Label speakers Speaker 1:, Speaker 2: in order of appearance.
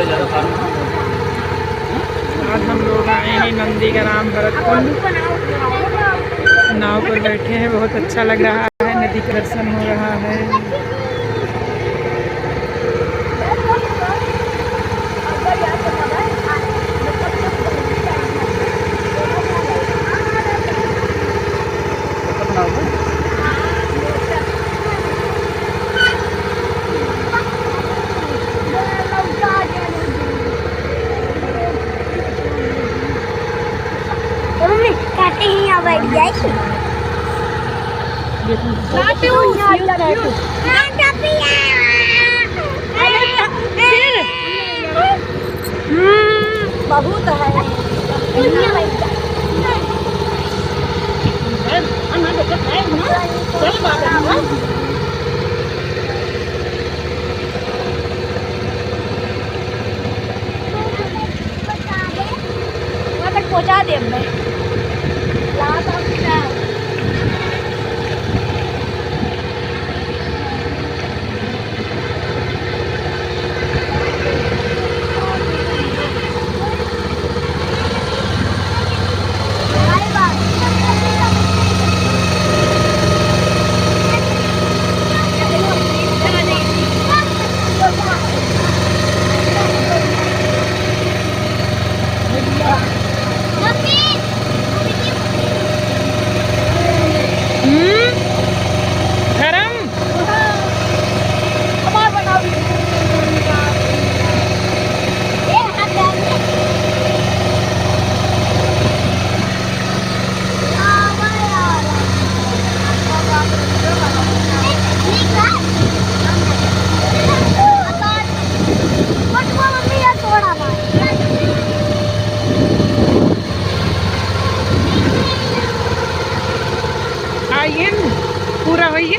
Speaker 1: आज हम लोग आए हैं नंदीग्राम भरतकुंड। नाव पर बैठे हैं, बहुत अच्छा लग रहा है, नदी का दर्शन हो रहा है।
Speaker 2: बहुत है पहुँचा दे मैं आइए पूरा होइए।